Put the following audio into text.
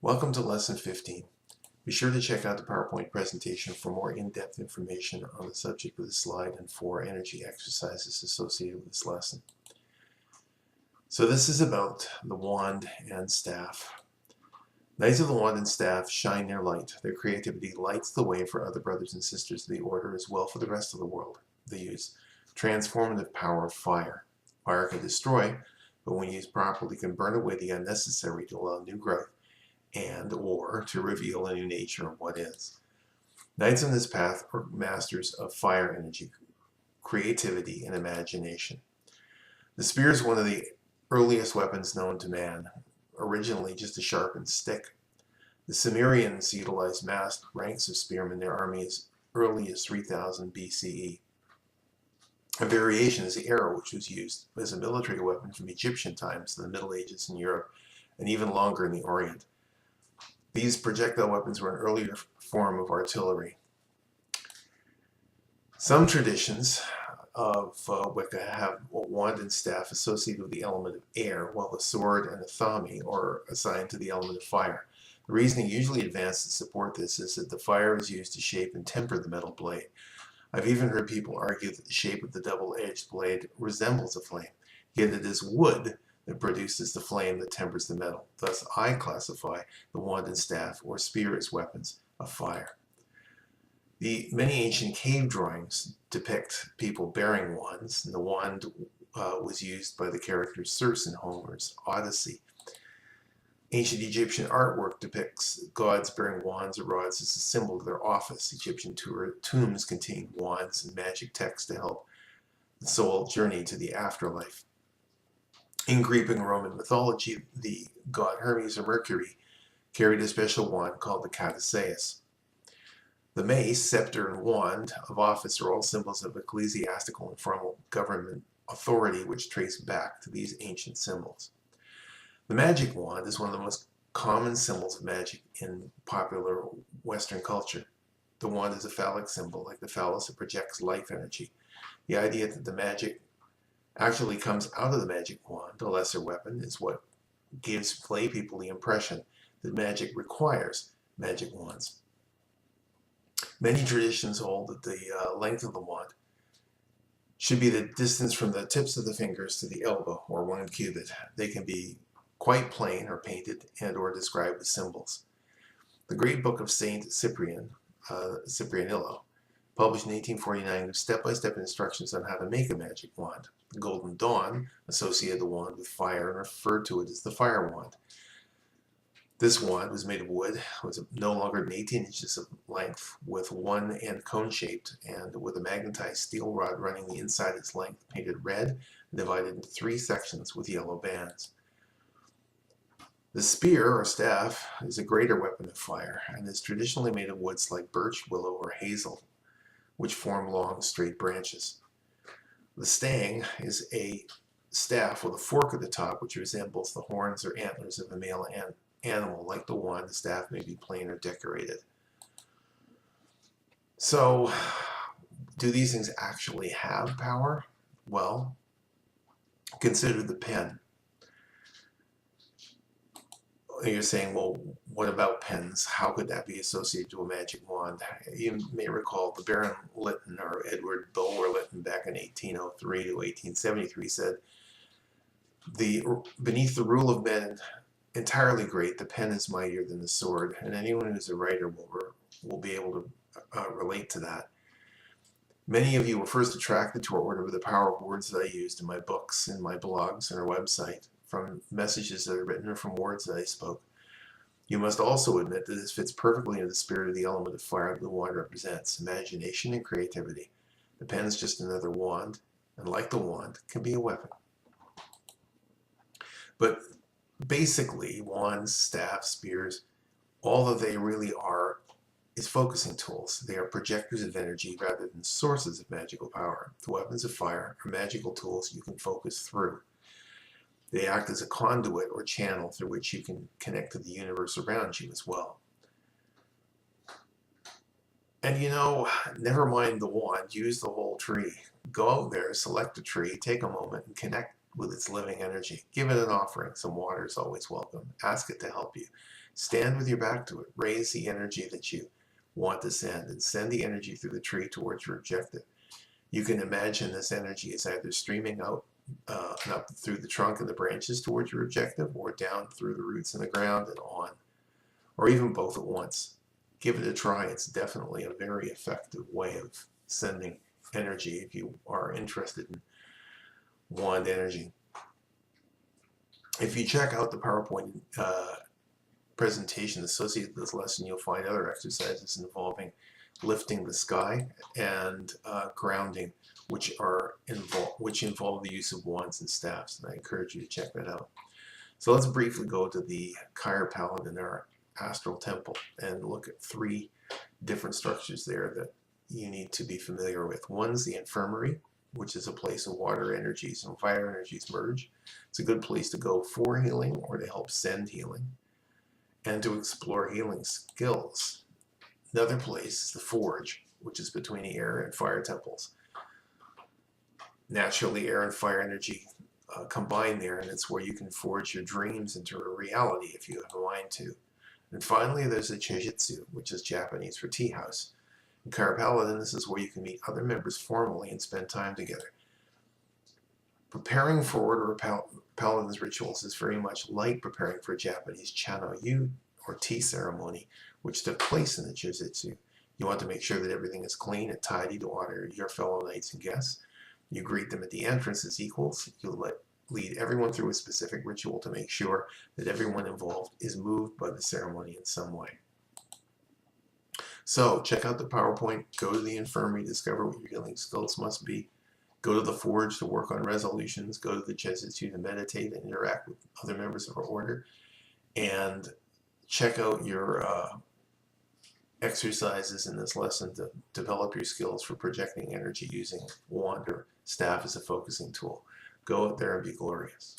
Welcome to Lesson 15. Be sure to check out the PowerPoint presentation for more in-depth information on the subject of the slide and for energy exercises associated with this lesson. So this is about the wand and staff. Knights of the Wand and Staff shine their light. Their creativity lights the way for other brothers and sisters of the Order as well for the rest of the world. They use transformative power of fire. Fire can destroy, but when used properly can burn away the unnecessary to allow new growth and or to reveal a new nature of what is. Knights on this path are masters of fire energy, creativity, and imagination. The spear is one of the earliest weapons known to man, originally just a sharpened stick. The Sumerians utilized massed ranks of spearmen in their army as early as 3000 BCE. A variation is the arrow, which was used as a military weapon from Egyptian times to the Middle Ages in Europe, and even longer in the Orient. These projectile weapons were an earlier form of artillery. Some traditions of Wicca have a wand and staff associated with the element of air, while the sword and the thami are assigned to the element of fire. The reasoning usually advanced to support this is that the fire is used to shape and temper the metal blade. I've even heard people argue that the shape of the double-edged blade resembles a flame, yet it is wood that produces the flame that tempers the metal. Thus, I classify the wand and staff or spear as weapons of fire. The many ancient cave drawings depict people bearing wands, and the wand was used by the character Circe in Homer's Odyssey. Ancient Egyptian artwork depicts gods bearing wands or rods as a symbol of their office. Egyptian tombs contain wands and magic texts to help the soul journey to the afterlife. In Greek and Roman mythology, the god Hermes or Mercury carried a special wand called the cataseus. The mace, scepter, and wand of office are all symbols of ecclesiastical and formal government authority which trace back to these ancient symbols. The magic wand is one of the most common symbols of magic in popular Western culture. The wand is a phallic symbol, like the phallus. It projects life energy. The idea that the magic actually comes out of the magic wand, a lesser weapon, is what gives lay people the impression that magic requires magic wands. Many traditions hold that the length of the wand should be the distance from the tips of the fingers to the elbow, or 1 cubit. They can be quite plain or painted and or described with symbols. The great book of Saint Cyprian, Cyprianillo, published in 1849, gives step-by-step instructions on how to make a magic wand. The Golden Dawn associated the wand with fire and referred to it as the fire wand. This wand was made of wood, was no longer than 18 inches of length, with one end cone-shaped and with a magnetized steel rod running the inside its length, painted red, and divided into 3 sections with yellow bands. The spear, or staff, is a greater weapon of fire, and is traditionally made of woods like birch, willow, or hazel, which form long, straight branches. The stang is a staff with a fork at the top, which resembles the horns or antlers of a male animal. Like the wand, the staff may be plain or decorated. So, do these things actually have power? Well, consider the pen. You're saying, well, what about pens? How could that be associated to a magic wand? You may recall the Baron Lytton, or Edward Bulwer Lytton, back in 1803 to 1873 said, beneath the rule of men entirely great, the pen is mightier than the sword, and anyone who's a writer will be able to relate to that. Many of you were first attracted to our order with the power of words that I used in my books, in my blogs, and our website, from messages that are written or from words that I spoke. You must also admit that this fits perfectly into the spirit of the element of fire that the wand represents, imagination and creativity. The pen is just another wand, and like the wand, can be a weapon. But basically, wands, staffs, spears, all that they really are is focusing tools. They are projectors of energy rather than sources of magical power. The weapons of fire are magical tools you can focus through. They act as a conduit or channel through which you can connect to the universe around you as well. And never mind the wand, use the whole tree. Go out there, select a tree, take a moment and connect with its living energy. Give it an offering. Some water is always welcome. Ask it to help you. Stand with your back to it. Raise the energy that you want to send and send the energy through the tree towards your objective. You can imagine this energy is either streaming out up through the trunk and the branches towards your objective, or down through the roots in the ground and on, or even both at once. Give it a try. It's definitely a very effective way of sending energy if you are interested in wand energy. If you check out the PowerPoint presentation associated with this lesson, you'll find other exercises involving lifting the sky and grounding, which involve the use of wands and staffs, and I encourage you to check that out. So let's briefly go to the Kyre palette in our astral temple and look at 3 different structures there that you need to be familiar with. One's the infirmary, which is a place of water energies and fire energies merge. It's a good place to go for healing or to help send healing and to explore healing skills. Another place is the forge, which is between the air and fire temples. Naturally, air and fire energy combine there, and it's where you can forge your dreams into a reality if you have a mind to. And finally, there's the Chejitsu, which is Japanese for tea house. In Kyre Paladin, this is where you can meet other members formally and spend time together. Preparing for Order of Paladin's rituals is very much like preparing for a Japanese Chano-yu, or tea ceremony, which took place in the Chejitsu. You want to make sure that everything is clean and tidy to honor your fellow knights and guests. You greet them at the entrance as equals. You lead everyone through a specific ritual to make sure that everyone involved is moved by the ceremony in some way. So check out the PowerPoint, go to the infirmary, discover what your healing skills must be, go to the forge to work on resolutions, go to the Chejitsu to meditate and interact with other members of our order, and check out your exercises in this lesson to develop your skills for projecting energy using wand or staff as a focusing tool. Go out there and be glorious.